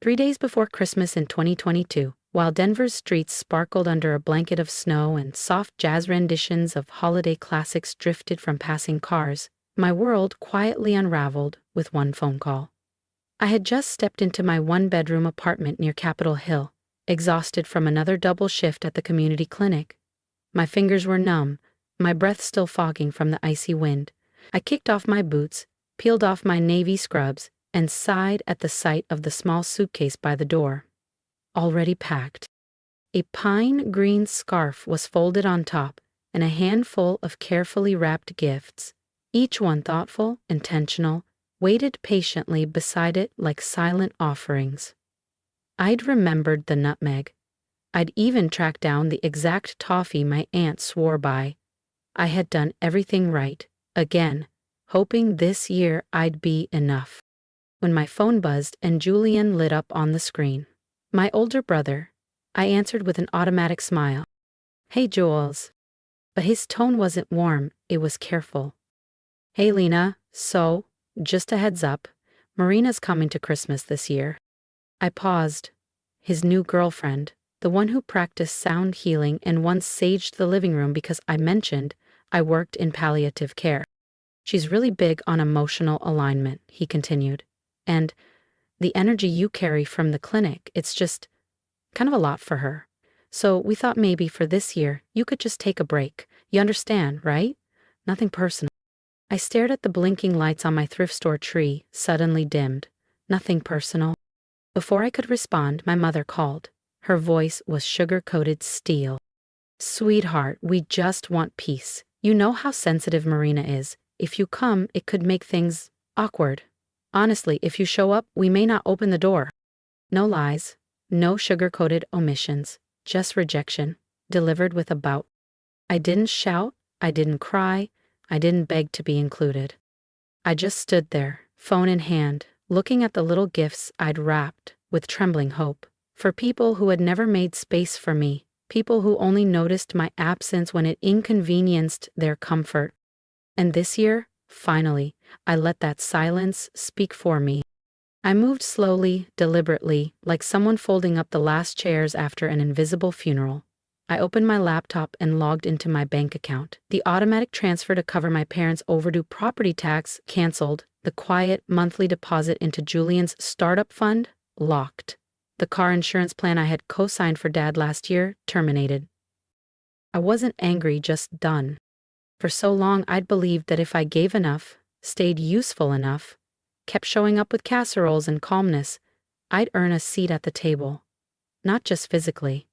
3 days before Christmas in 2022, while Denver's streets sparkled under a blanket of snow and soft jazz renditions of holiday classics drifted from passing cars, my world quietly unraveled with one phone call. I had just stepped into my one-bedroom apartment near Capitol Hill, exhausted from another double shift at the community clinic. My fingers were numb, my breath still fogging from the icy wind. I kicked off my boots, peeled off my navy scrubs, and sighed at the sight of the small suitcase by the door. Already packed. A pine green scarf was folded on top, and a handful of carefully wrapped gifts, each one thoughtful, intentional, waited patiently beside it like silent offerings. I'd remembered the nutmeg. I'd even tracked down the exact toffee my aunt swore by. I had done everything right, again, hoping this year I'd be enough. When my phone buzzed and Julian lit up on the screen. My older brother. I answered with an automatic smile. "Hey, Jules." But his tone wasn't warm, it was careful. "Hey, Lena, so, just a heads up, Marina's coming to Christmas this year." I paused. His new girlfriend, the one who practiced sound healing and once saged the living room because I mentioned I worked in palliative care. "She's really big on emotional alignment," he continued. "And the energy you carry from the clinic, it's just kind of a lot for her. So we thought maybe for this year, you could just take a break. You understand, right? Nothing personal." I stared at the blinking lights on my thrift store tree, suddenly dimmed. Nothing personal. Before I could respond, my mother called. Her voice was sugar-coated steel. "Sweetheart, we just want peace. You know how sensitive Marina is. If you come, it could make things awkward. Honestly, if you show up, we may not open the door." No lies, no sugar-coated omissions, just rejection, delivered with a bout. I didn't shout, I didn't cry, I didn't beg to be included. I just stood there, phone in hand, looking at the little gifts I'd wrapped, with trembling hope. For people who had never made space for me, people who only noticed my absence when it inconvenienced their comfort. And this year, finally, I let that silence speak for me. I moved slowly, deliberately, like someone folding up the last chairs after an invisible funeral. I opened my laptop and logged into my bank account. The automatic transfer to cover my parents' overdue property tax canceled. The quiet monthly deposit into Julian's startup fund locked. The car insurance plan I had co-signed for Dad last year terminated. I wasn't angry, just done. For so long I'd believed that if I gave enough, stayed useful enough, kept showing up with casseroles and calmness, I'd earn a seat at the table. Not just physically.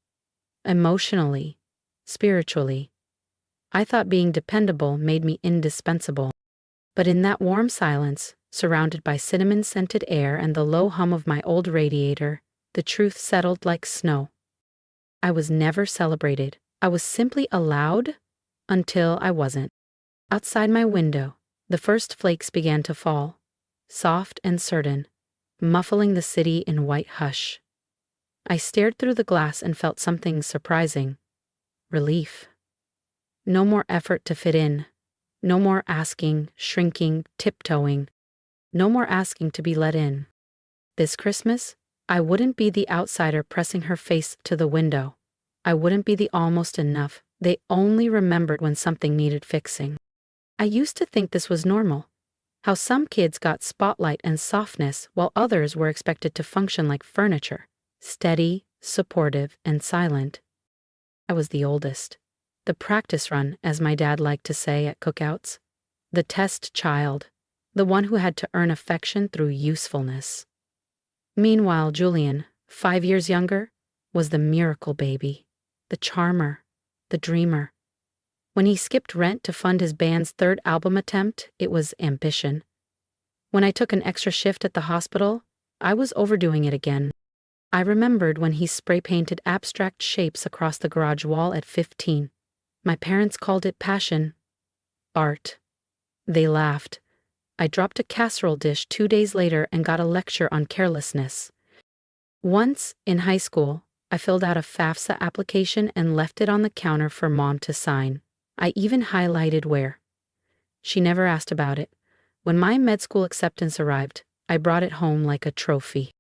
Emotionally. Spiritually. I thought being dependable made me indispensable. But in that warm silence, surrounded by cinnamon-scented air and the low hum of my old radiator, the truth settled like snow. I was never celebrated. I was simply allowed until I wasn't. Outside my window, the first flakes began to fall, soft and certain, muffling the city in white hush. I stared through the glass and felt something surprising. Relief. No more effort to fit in. No more asking, shrinking, tiptoeing. No more asking to be let in. This Christmas, I wouldn't be the outsider pressing her face to the window. I wouldn't be the almost enough. They only remembered when something needed fixing. I used to think this was normal. How some kids got spotlight and softness while others were expected to function like furniture, steady, supportive, and silent. I was the oldest. The practice run, as my dad liked to say at cookouts. The test child. The one who had to earn affection through usefulness. Meanwhile, Julian, 5 years younger, was the miracle baby, the charmer, the dreamer. When he skipped rent to fund his band's third album attempt, it was ambition. When I took an extra shift at the hospital, I was overdoing it again. I remembered when he spray-painted abstract shapes across the garage wall at 15. My parents called it passion. Art. They laughed. I dropped a casserole dish 2 days later and got a lecture on carelessness. Once, in high school, I filled out a FAFSA application and left it on the counter for Mom to sign. I even highlighted where. She never asked about it. When my med school acceptance arrived, I brought it home like a trophy.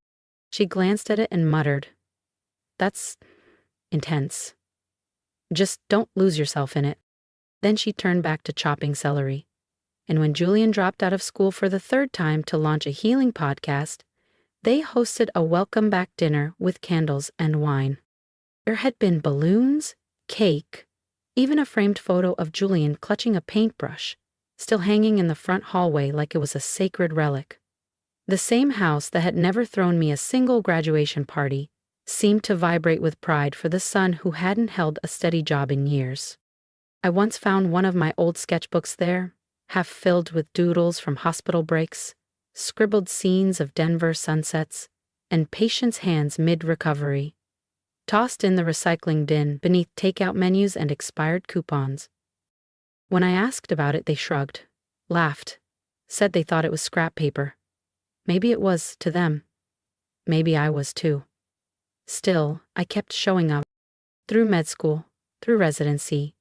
She glanced at it and muttered, "That's intense. Just don't lose yourself in it." Then she turned back to chopping celery. And when Julian dropped out of school for the third time to launch a healing podcast, they hosted a welcome back dinner with candles and wine. There had been balloons, cake, even a framed photo of Julian clutching a paintbrush, still hanging in the front hallway like it was a sacred relic. The same house that had never thrown me a single graduation party seemed to vibrate with pride for the son who hadn't held a steady job in years. I once found one of my old sketchbooks there, half filled with doodles from hospital breaks, scribbled scenes of Denver sunsets, and patients' hands mid-recovery, tossed in the recycling bin beneath takeout menus and expired coupons. When I asked about it, they shrugged, laughed, said they thought it was scrap paper. Maybe it was to them. Maybe I was too. Still, I kept showing up. Through med school, through residency,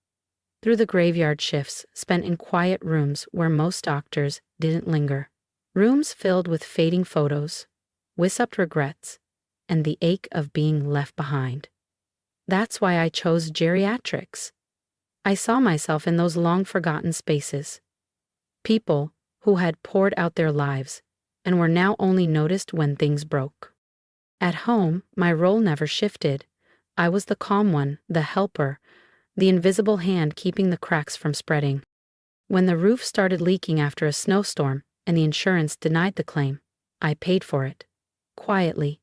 through the graveyard shifts spent in quiet rooms where most doctors didn't linger. Rooms filled with fading photos, wisp-up regrets, and the ache of being left behind. That's why I chose geriatrics. I saw myself in those long-forgotten spaces. People who had poured out their lives and were now only noticed when things broke. At home, my role never shifted. I was the calm one, the helper, the invisible hand keeping the cracks from spreading. When the roof started leaking after a snowstorm and the insurance denied the claim, I paid for it. Quietly.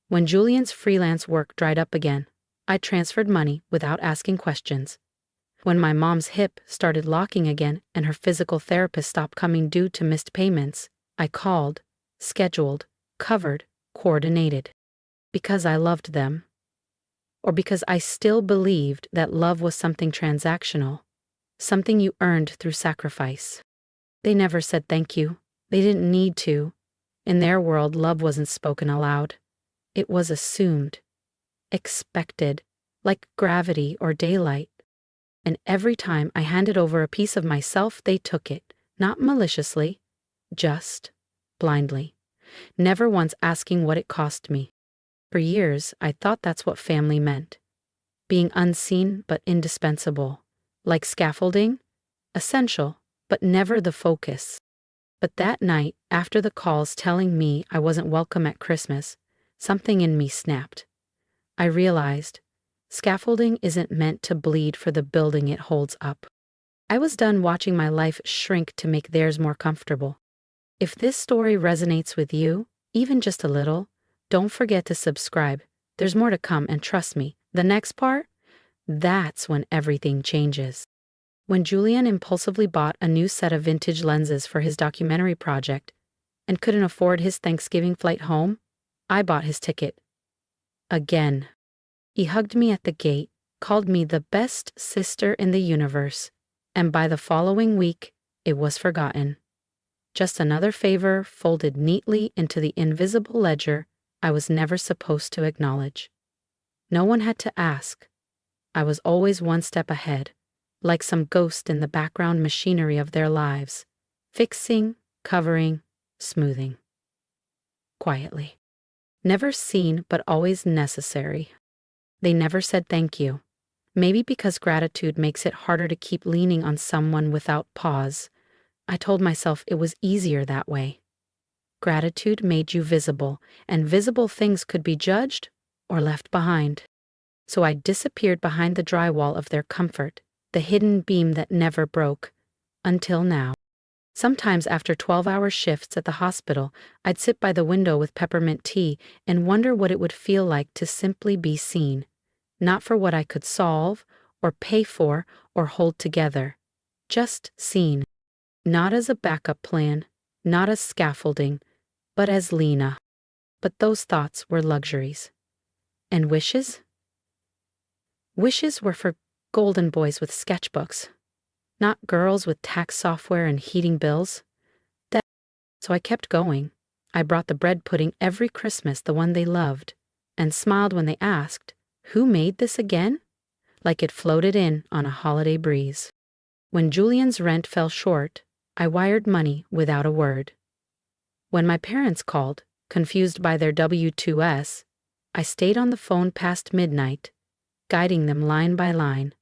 When Julian's freelance work dried up again, I transferred money without asking questions. When my mom's hip started locking again and her physical therapist stopped coming due to missed payments, I called, scheduled, covered, coordinated. Because I loved them. Or because I still believed that love was something transactional, something you earned through sacrifice. They never said thank you. They didn't need to. In their world, love wasn't spoken aloud. It was assumed, expected, like gravity or daylight. And every time I handed over a piece of myself, they took it, not maliciously, just blindly, never once asking what it cost me. For years, I thought that's what family meant. Being unseen but indispensable. Like scaffolding, essential, but never the focus. But that night, after the calls telling me I wasn't welcome at Christmas, something in me snapped. I realized scaffolding isn't meant to bleed for the building it holds up. I was done watching my life shrink to make theirs more comfortable. If this story resonates with you, even just a little, don't forget to subscribe. There's more to come, and trust me, the next part, that's when everything changes. When Julian impulsively bought a new set of vintage lenses for his documentary project and couldn't afford his Thanksgiving flight home, I bought his ticket. Again. He hugged me at the gate, called me the best sister in the universe, and by the following week, it was forgotten. Just another favor folded neatly into the invisible ledger I was never supposed to acknowledge. No one had to ask. I was always one step ahead, like some ghost in the background machinery of their lives, fixing, covering, smoothing. Quietly. Never seen, but always necessary. They never said thank you. Maybe because gratitude makes it harder to keep leaning on someone without pause. I told myself it was easier that way. Gratitude made you visible, and visible things could be judged or left behind. So I disappeared behind the drywall of their comfort, the hidden beam that never broke, until now. Sometimes after 12-hour shifts at the hospital, I'd sit by the window with peppermint tea and wonder what it would feel like to simply be seen, not for what I could solve or pay for or hold together, just seen, not as a backup plan, not as scaffolding, but as Lena. But those thoughts were luxuries. And wishes? Wishes were for golden boys with sketchbooks, not girls with tax software and heating bills. So I kept going. I brought the bread pudding every Christmas, the one they loved, and smiled when they asked, "Who made this again?" Like it floated in on a holiday breeze. When Julian's rent fell short, I wired money without a word. When my parents called, confused by their W2S, I stayed on the phone past midnight, guiding them line by line,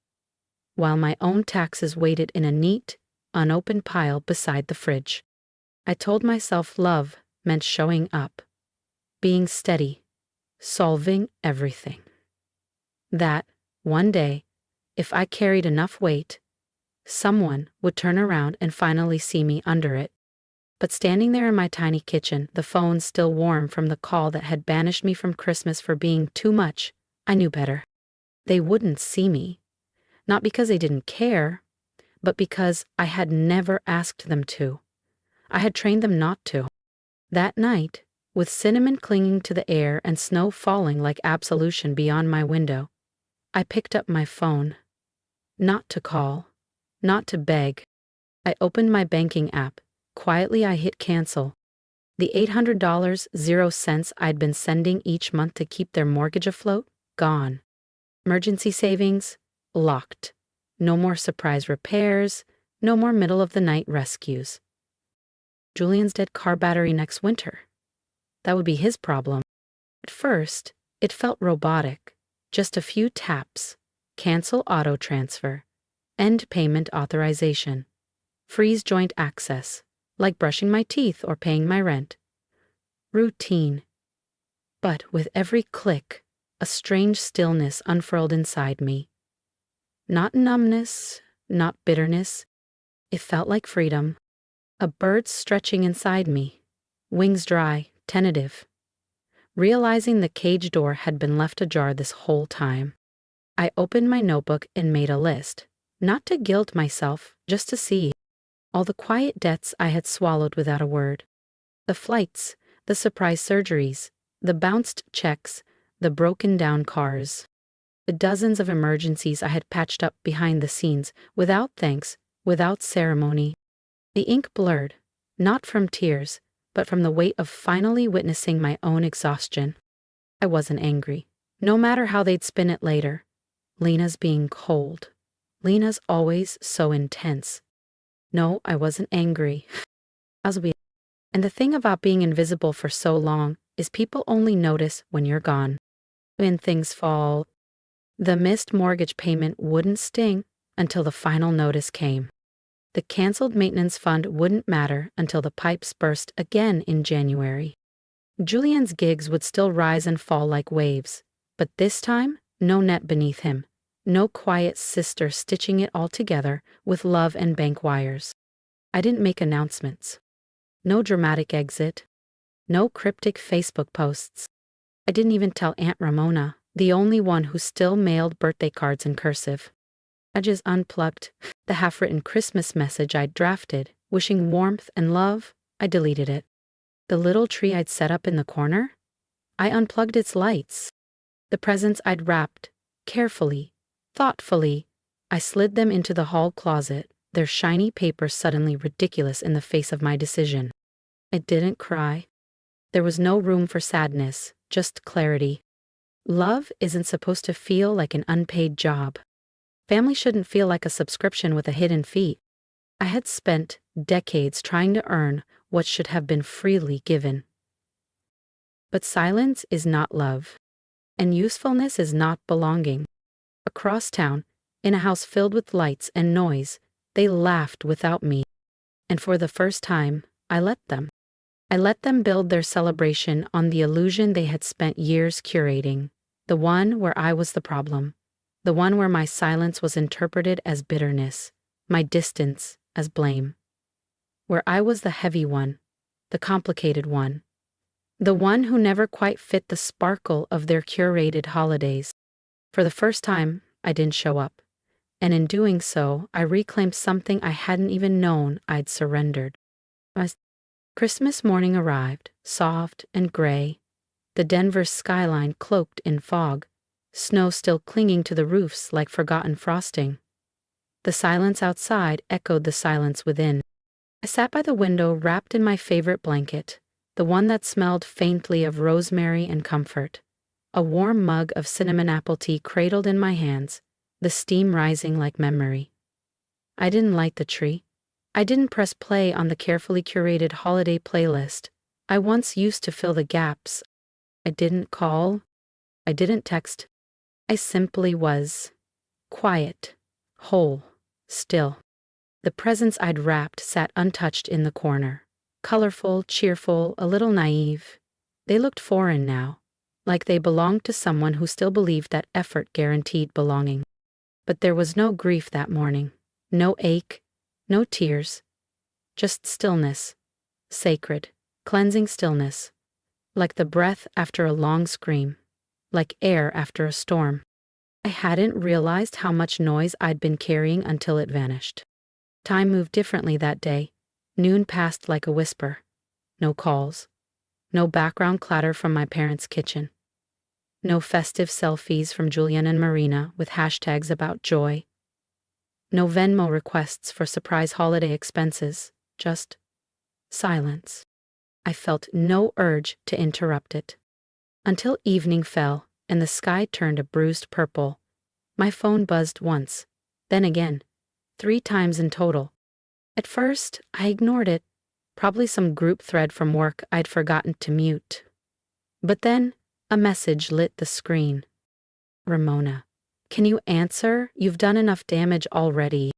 while my own taxes waited in a neat, unopened pile beside the fridge. I told myself love meant showing up, being steady, solving everything. That, one day, if I carried enough weight, someone would turn around and finally see me under it. But standing there in my tiny kitchen, the phone still warm from the call that had banished me from Christmas for being too much, I knew better. They wouldn't see me. Not because they didn't care, but because I had never asked them to. I had trained them not to. That night, with cinnamon clinging to the air and snow falling like absolution beyond my window, I picked up my phone. Not to call, not to beg. I opened my banking app. Quietly I hit cancel. The $800.00 I'd been sending each month to keep their mortgage afloat, gone. Emergency savings, locked. No more surprise repairs, no more middle-of-the-night rescues. Julian's dead car battery next winter. That would be his problem. At first, it felt robotic. Just a few taps. Cancel auto transfer. End payment authorization. Freeze joint access. Like brushing my teeth or paying my rent. Routine. But with every click, a strange stillness unfurled inside me. Not numbness, not bitterness. It felt like freedom. A bird stretching inside me, wings dry, tentative. Realizing the cage door had been left ajar this whole time, I opened my notebook and made a list, not to guilt myself, just to see. All the quiet debts I had swallowed without a word. The flights, the surprise surgeries, the bounced checks, the broken down cars. The dozens of emergencies I had patched up behind the scenes, without thanks, without ceremony. The ink blurred, not from tears, but from the weight of finally witnessing my own exhaustion. I wasn't angry, no matter how they'd spin it later. Lena's being cold. Lena's always so intense. No, I wasn't angry. And the thing about being invisible for so long is people only notice when you're gone. When things fall. The missed mortgage payment wouldn't sting until the final notice came. The canceled maintenance fund wouldn't matter until the pipes burst again in January. Julian's gigs would still rise and fall like waves, but this time, no net beneath him. No quiet sister stitching it all together with love and bank wires. I didn't make announcements. No dramatic exit. No cryptic Facebook posts. I didn't even tell Aunt Ramona, the only one who still mailed birthday cards in cursive. I just unplugged the half-written Christmas message I'd drafted, wishing warmth and love. I deleted it. The little tree I'd set up in the corner? I unplugged its lights. The presents I'd wrapped, carefully, thoughtfully, I slid them into the hall closet, their shiny paper suddenly ridiculous in the face of my decision. I didn't cry. There was no room for sadness, just clarity. Love isn't supposed to feel like an unpaid job. Family shouldn't feel like a subscription with a hidden fee. I had spent decades trying to earn what should have been freely given. But silence is not love, and usefulness is not belonging. Across town, in a house filled with lights and noise, they laughed without me. And for the first time, I let them. I let them build their celebration on the illusion they had spent years curating, the one where I was the problem, the one where my silence was interpreted as bitterness, my distance as blame, where I was the heavy one, the complicated one, the one who never quite fit the sparkle of their curated holidays. For the first time, I didn't show up, and in doing so, I reclaimed something I hadn't even known I'd surrendered. Christmas morning arrived, soft and gray, the Denver skyline cloaked in fog, snow still clinging to the roofs like forgotten frosting. The silence outside echoed the silence within. I sat by the window wrapped in my favorite blanket, the one that smelled faintly of rosemary and comfort. A warm mug of cinnamon apple tea cradled in my hands, the steam rising like memory. I didn't light the tree. I didn't press play on the carefully curated holiday playlist. I once used to fill the gaps. I didn't call. I didn't text. I simply was. Quiet. Whole. Still. The presents I'd wrapped sat untouched in the corner. Colorful, cheerful, a little naive. They looked foreign now, like they belonged to someone who still believed that effort guaranteed belonging. But there was no grief that morning. No ache. No tears. Just stillness. Sacred, cleansing stillness. Like the breath after a long scream. Like air after a storm. I hadn't realized how much noise I'd been carrying until it vanished. Time moved differently that day. Noon passed like a whisper. No calls. No background clatter from my parents' kitchen. No festive selfies from Julian and Marina with hashtags about joy. No Venmo requests for surprise holiday expenses. Just silence. I felt no urge to interrupt it. Until evening fell and the sky turned a bruised purple. My phone buzzed once, then again, 3 times in total. At first, I ignored it, probably some group thread from work I'd forgotten to mute. But then, a message lit the screen. Ramona, can you answer? You've done enough damage already.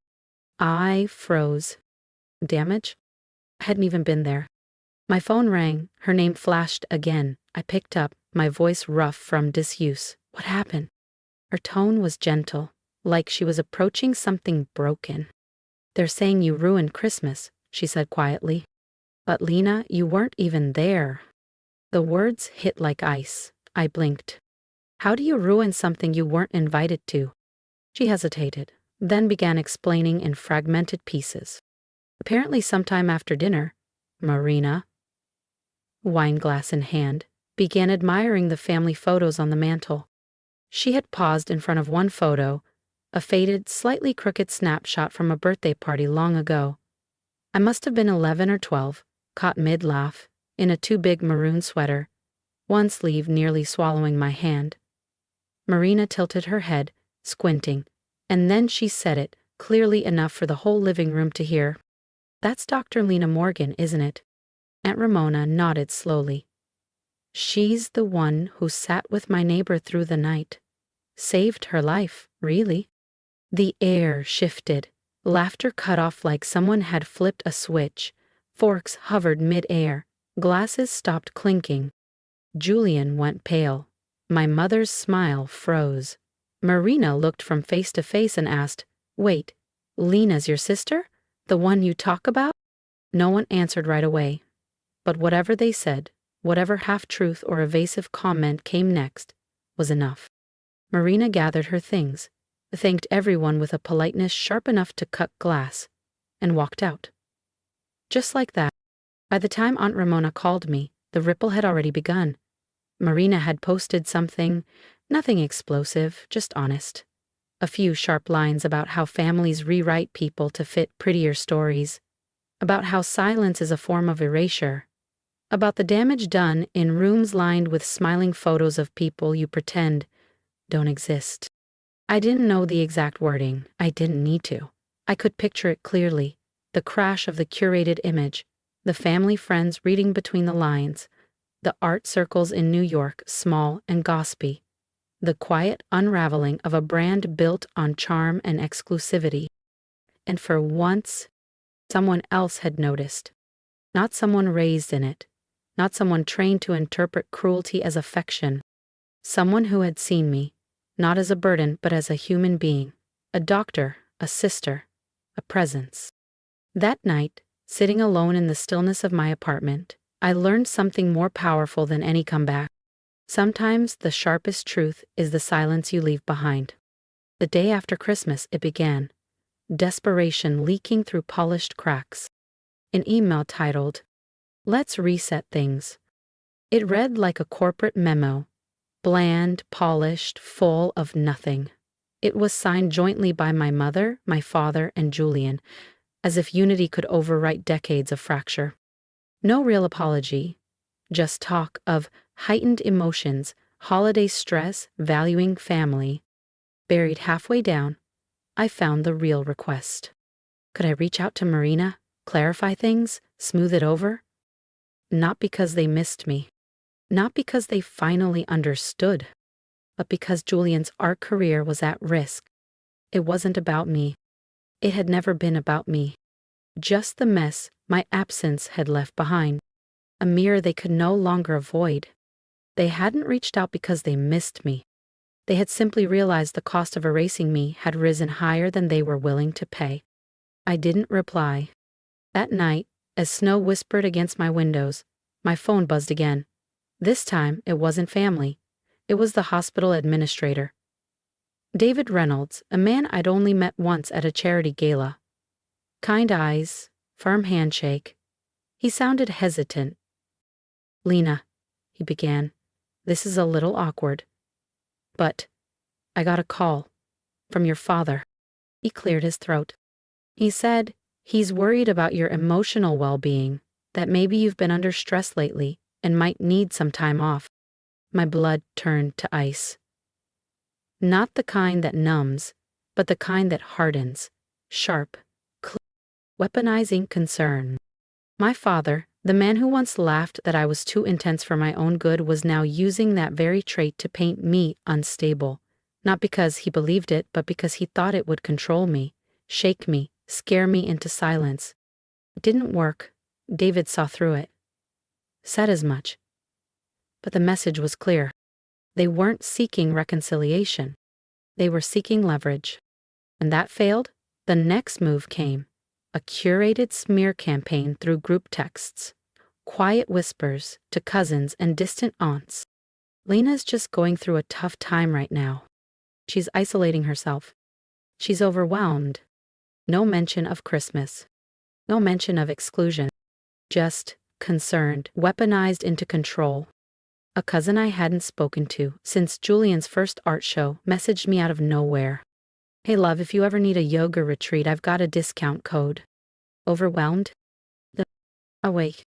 I froze. Damage? I hadn't even been there. My phone rang, her name flashed again. I picked up, my voice rough from disuse. What happened? Her tone was gentle, like she was approaching something broken. They're saying you ruined Christmas, she said quietly. But Lena, you weren't even there. The words hit like ice. I blinked. How do you ruin something you weren't invited to? She hesitated, then began explaining in fragmented pieces. Apparently sometime after dinner, Marina, wineglass in hand, began admiring the family photos on the mantel. She had paused in front of one photo, a faded, slightly crooked snapshot from a birthday party long ago. I must have been 11 or 12, caught mid-laugh, in a too big maroon sweater, one sleeve nearly swallowing my hand. Marina tilted her head, squinting, and then she said it, clearly enough for the whole living room to hear. That's Dr. Lena Morgan, isn't it? Aunt Ramona nodded slowly. She's the one who sat with my neighbor through the night. Saved her life, really. The air shifted. Laughter cut off like someone had flipped a switch. Forks hovered mid-air. Glasses stopped clinking. Julian went pale. My mother's smile froze. Marina looked from face to face and asked, Wait, Lena's your sister? The one you talk about? No one answered right away. But whatever they said, whatever half-truth or evasive comment came next, was enough. Marina gathered her things, thanked everyone with a politeness sharp enough to cut glass, and walked out. Just like that, by the time Aunt Ramona called me, the ripple had already begun. Marina had posted something, nothing explosive, just honest. A few sharp lines about how families rewrite people to fit prettier stories, about how silence is a form of erasure, about the damage done in rooms lined with smiling photos of people you pretend don't exist. I didn't know the exact wording. I didn't need to. I could picture it clearly, the crash of the curated image, the family friends reading between the lines, the art circles in New York small and gossipy, the quiet unraveling of a brand built on charm and exclusivity. And for once, someone else had noticed. Not someone raised in it, not someone trained to interpret cruelty as affection. Someone who had seen me, not as a burden but as a human being, a doctor, a sister, a presence. That night, sitting alone in the stillness of my apartment, I learned something more powerful than any comeback. Sometimes the sharpest truth is the silence you leave behind. The day after Christmas it began, desperation leaking through polished cracks. An email titled, Let's Reset Things. It read like a corporate memo, bland, polished, full of nothing. It was signed jointly by my mother, my father, and Julian, as if unity could overwrite decades of fracture. No real apology, just talk of heightened emotions, holiday stress, valuing family. Buried halfway down, I found the real request. Could I reach out to Marina, clarify things, smooth it over? Not because they missed me. Not because they finally understood. But because Julian's art career was at risk. It wasn't about me. It had never been about me. Just the mess my absence had left behind. A mirror they could no longer avoid. They hadn't reached out because they missed me. They had simply realized the cost of erasing me had risen higher than they were willing to pay. I didn't reply. That night, as snow whispered against my windows, my phone buzzed again. This time, it wasn't family. It was the hospital administrator. David Reynolds, a man I'd only met once at a charity gala. Kind eyes, firm handshake. He sounded hesitant. "Lena," he began, "this is a little awkward. But I got a call from your father." He cleared his throat. He said he's worried about your emotional well-being, that maybe you've been under stress lately and might need some time off. My blood turned to ice. Not the kind that numbs, but the kind that hardens, sharp, clear, weaponizing concern. My father, the man who once laughed that I was too intense for my own good, was now using that very trait to paint me unstable. Not because he believed it, but because he thought it would control me, shake me, scare me into silence. It didn't work. David saw through it. Said as much. But the message was clear. They weren't seeking reconciliation. They were seeking leverage. And that failed. The next move came. A curated smear campaign through group texts. Quiet whispers to cousins and distant aunts. "Lena's just going through a tough time right now. She's isolating herself. She's overwhelmed." No mention of Christmas. No mention of exclusion. Just concerned, weaponized into control. A cousin I hadn't spoken to since Julian's first art show messaged me out of nowhere. "Hey love, if you ever need a yoga retreat, I've got a discount code." Overwhelmed? Awake.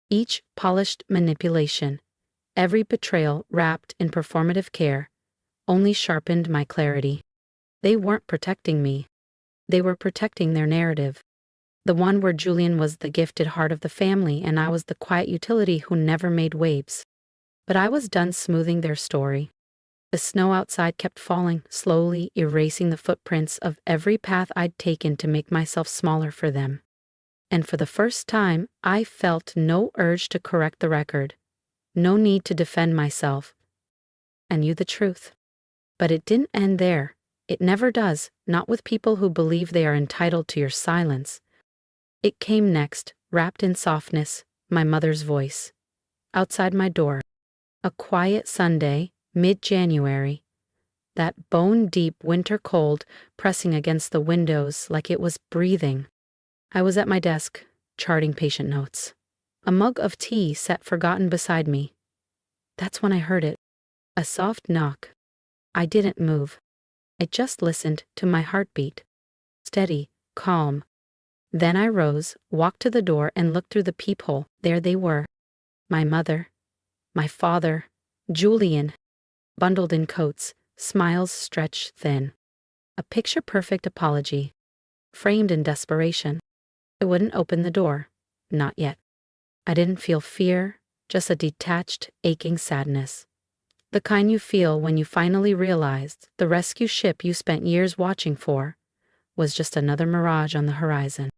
Each polished manipulation, every betrayal wrapped in performative care, only sharpened my clarity. They weren't protecting me. They were protecting their narrative. The one where Julian was the gifted heart of the family and I was the quiet utility who never made waves. But I was done smoothing their story. The snow outside kept falling, slowly erasing the footprints of every path I'd taken to make myself smaller for them. And for the first time, I felt no urge to correct the record, no need to defend myself. I knew the truth. But it didn't end there. It never does, not with people who believe they are entitled to your silence. It came next, wrapped in softness, my mother's voice. Outside my door. A quiet Sunday, mid-January. That bone-deep winter cold pressing against the windows like it was breathing. I was at my desk, charting patient notes. A mug of tea sat forgotten beside me. That's when I heard it. A soft knock. I didn't move. I just listened to my heartbeat. Steady, calm. Then I rose, walked to the door, and looked through the peephole. There they were. My mother, my father, Julian, bundled in coats, smiles stretched thin. A picture-perfect apology, framed in desperation. I wouldn't open the door. Not yet. I didn't feel fear, just a detached, aching sadness. The kind you feel when you finally realized the rescue ship you spent years watching for was just another mirage on the horizon.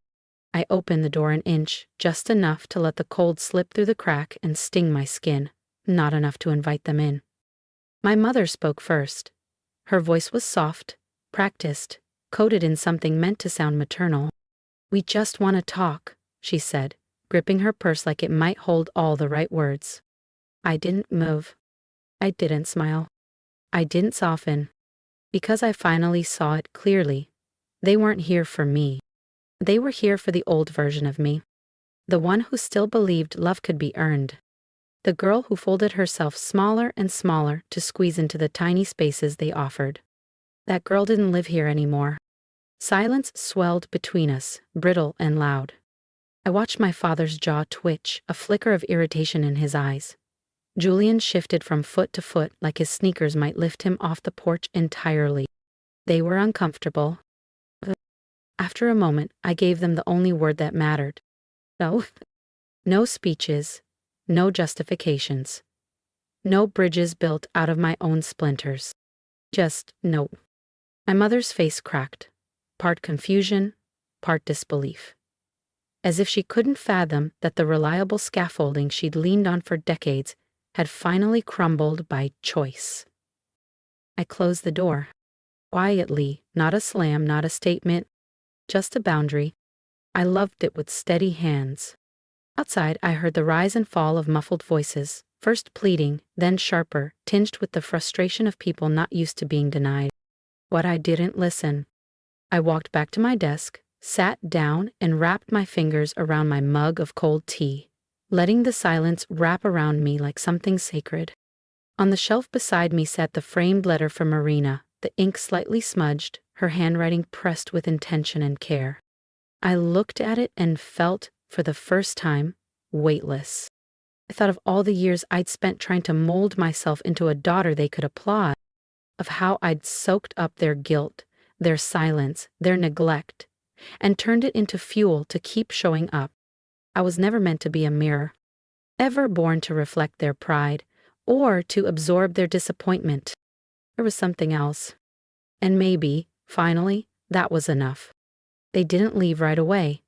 I opened the door an inch, just enough to let the cold slip through the crack and sting my skin, not enough to invite them in. My mother spoke first. Her voice was soft, practiced, coated in something meant to sound maternal. "We just want to talk," she said, gripping her purse like it might hold all the right words. I didn't move. I didn't smile. I didn't soften. Because I finally saw it clearly. They weren't here for me. They were here for the old version of me. The one who still believed love could be earned. The girl who folded herself smaller and smaller to squeeze into the tiny spaces they offered. That girl didn't live here anymore. Silence swelled between us, brittle and loud. I watched my father's jaw twitch, a flicker of irritation in his eyes. Julian shifted from foot to foot like his sneakers might lift him off the porch entirely. They were uncomfortable. After a moment, I gave them the only word that mattered. No. No speeches, no justifications. No bridges built out of my own splinters. Just no. My mother's face cracked, part confusion, part disbelief. As if she couldn't fathom that the reliable scaffolding she'd leaned on for decades had finally crumbled by choice. I closed the door. Quietly, not a slam, not a statement, just a boundary. I loved it with steady hands. Outside, I heard the rise and fall of muffled voices, first pleading, then sharper, tinged with the frustration of people not used to being denied. But I didn't listen. I walked back to my desk, sat down, and wrapped my fingers around my mug of cold tea, letting the silence wrap around me like something sacred. On the shelf beside me sat the framed letter from Marina, the ink slightly smudged, her handwriting pressed with intention and care. I looked at it and felt, for the first time, weightless. I thought of all the years I'd spent trying to mold myself into a daughter they could applaud, of how I'd soaked up their guilt, their silence, their neglect, and turned it into fuel to keep showing up. I was never meant to be a mirror, ever born to reflect their pride, or to absorb their disappointment. There was something else. And maybe, finally, that was enough. They didn't leave right away.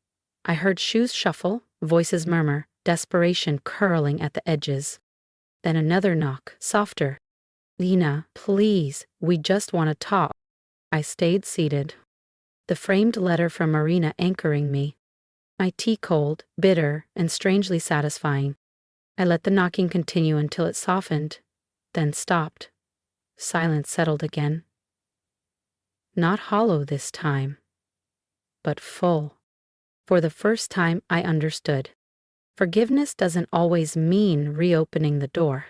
I heard shoes shuffle, voices murmur, desperation curling at the edges. Then another knock, softer. "Lena, please, we just want to talk." I stayed seated. The framed letter from Marina anchoring me. My tea cold, bitter, and strangely satisfying. I let the knocking continue until it softened, then stopped. Silence settled again. Not hollow this time, but full. For the first time, I understood. Forgiveness doesn't always mean reopening the door.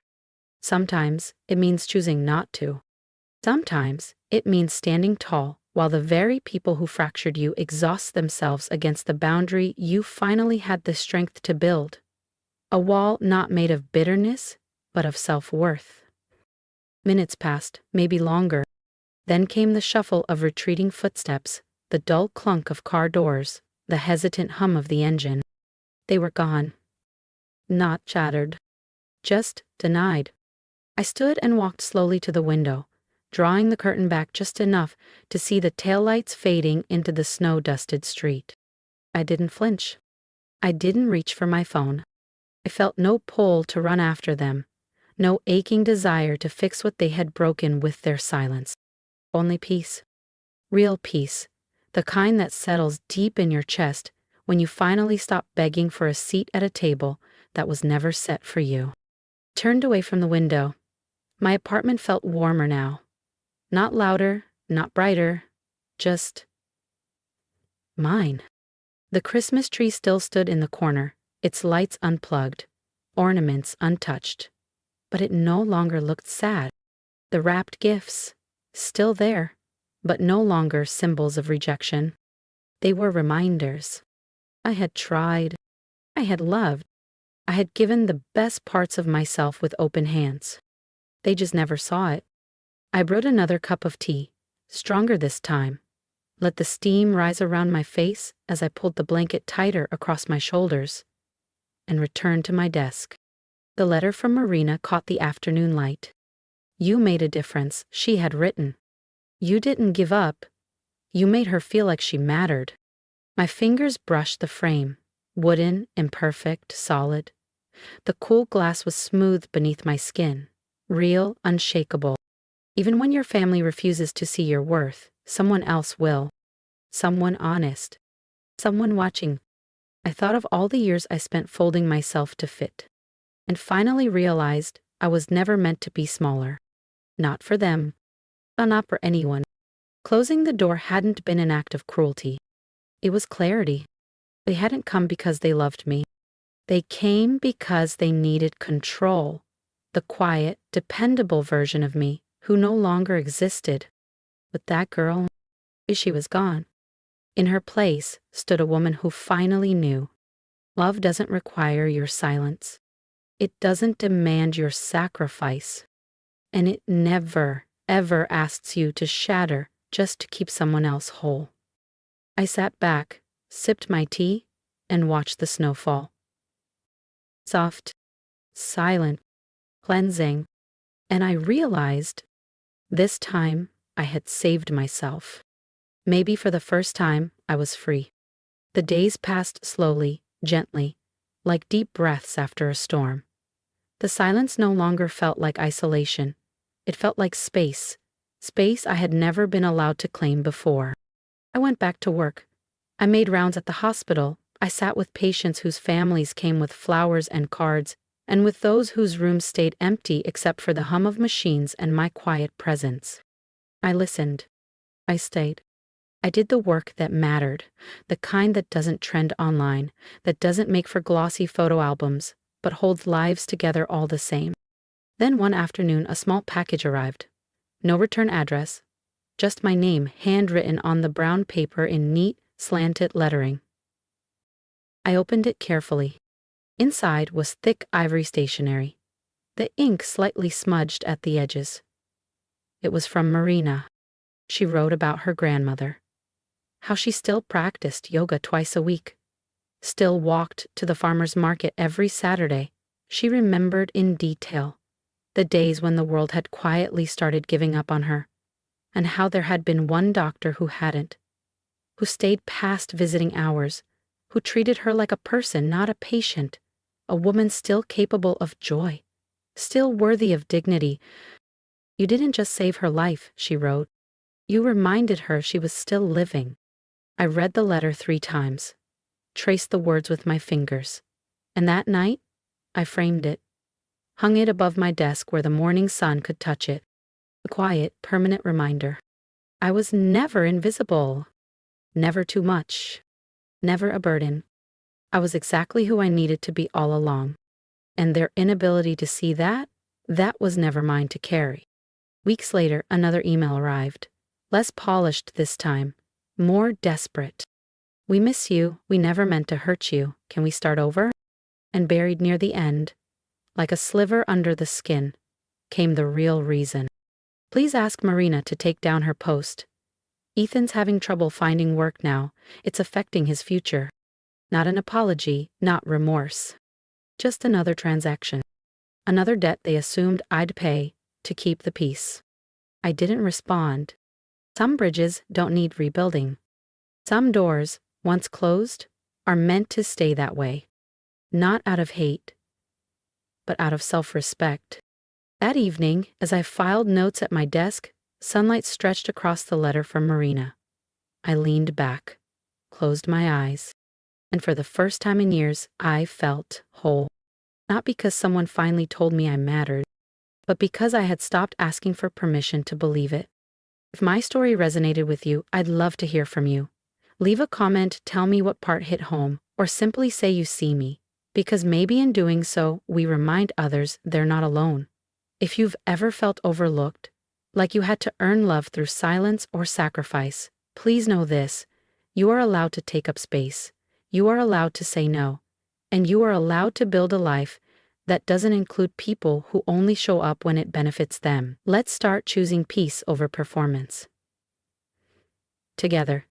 Sometimes it means choosing not to. Sometimes it means standing tall while the very people who fractured you exhaust themselves against the boundary you finally had the strength to build. A wall not made of bitterness, but of self-worth. Minutes passed, maybe longer. Then came the shuffle of retreating footsteps, the dull clunk of car doors, the hesitant hum of the engine. They were gone. Not shattered. Just denied. I stood and walked slowly to the window, drawing the curtain back just enough to see the taillights fading into the snow-dusted street. I didn't flinch. I didn't reach for my phone. I felt no pull to run after them, no aching desire to fix what they had broken with their silence. Only peace. Real peace. The kind that settles deep in your chest when you finally stop begging for a seat at a table that was never set for you. Turned away from the window. My apartment felt warmer now. Not louder, not brighter, just mine. The Christmas tree still stood in the corner, its lights unplugged, ornaments untouched. But it no longer looked sad. The wrapped gifts, still there, but no longer symbols of rejection. They were reminders. I had tried. I had loved. I had given the best parts of myself with open hands. They just never saw it. I brewed another cup of tea, stronger this time. Let the steam rise around my face as I pulled the blanket tighter across my shoulders, and returned to my desk. The letter from Marina caught the afternoon light. "You made a difference," she had written. "You didn't give up. You made her feel like she mattered." My fingers brushed the frame, wooden, imperfect, solid. The cool glass was smooth beneath my skin, real, unshakable. Even when your family refuses to see your worth, someone else will. Someone honest. Someone watching. I thought of all the years I spent folding myself to fit, and finally realized I was never meant to be smaller. Not for them. Not for anyone. Closing the door hadn't been an act of cruelty. It was clarity. They hadn't come because they loved me. They came because they needed control. The quiet, dependable version of me who no longer existed. But that girl, she was gone. In her place stood a woman who finally knew. Love doesn't require your silence. It doesn't demand your sacrifice. And it never, ever asks you to shatter just to keep someone else whole. I sat back, sipped my tea, and watched the snow fall. Soft, silent, cleansing, and I realized this time I had saved myself. Maybe for the first time, I was free. The days passed slowly, gently, like deep breaths after a storm. The silence no longer felt like isolation. It felt like space I had never been allowed to claim before. I went back to work. I made rounds at the hospital. I sat with patients whose families came with flowers and cards, and with those whose rooms stayed empty except for the hum of machines and my quiet presence. I listened. I stayed. I did the work that mattered, the kind that doesn't trend online, that doesn't make for glossy photo albums, but holds lives together all the same. Then one afternoon, a small package arrived. No return address, just my name handwritten on the brown paper in neat, slanted lettering. I opened it carefully. Inside was thick ivory stationery, the ink slightly smudged at the edges. It was from Marina. She wrote about her grandmother, how she still practiced yoga twice a week, still walked to the farmer's market every Saturday. She remembered in detail the days when the world had quietly started giving up on her, and how there had been one doctor who hadn't, who stayed past visiting hours, who treated her like a person, not a patient, a woman still capable of joy, still worthy of dignity. You didn't just save her life, she wrote. You reminded her she was still living. I read the letter 3 times, traced the words with my fingers, and that night, I framed it, hung it above my desk where the morning sun could touch it. A quiet, permanent reminder. I was never invisible, never too much, never a burden. I was exactly who I needed to be all along, and their inability to see that was never mine to carry. Weeks later, another email arrived, less polished this time, more desperate. We miss you. We never meant to hurt you. Can we start over? And buried near the end, like a sliver under the skin, came the real reason. Please ask Marina to take down her post. Ethan's having trouble finding work now. It's affecting his future. Not an apology, not remorse. Just another transaction. Another debt they assumed I'd pay to keep the peace. I didn't respond. Some bridges don't need rebuilding. Some doors, once closed, are meant to stay that way. Not out of hate, but out of self-respect. That evening, as I filed notes at my desk, sunlight stretched across the letter from Marina. I leaned back, closed my eyes, and for the first time in years, I felt whole. Not because someone finally told me I mattered, but because I had stopped asking for permission to believe it. If my story resonated with you, I'd love to hear from you. Leave a comment, tell me what part hit home, or simply say you see me, because maybe in doing so, we remind others they're not alone. If you've ever felt overlooked, like you had to earn love through silence or sacrifice, please know this: you are allowed to take up space, you are allowed to say no, and you are allowed to build a life that doesn't include people who only show up when it benefits them. Let's start choosing peace over performance. Together.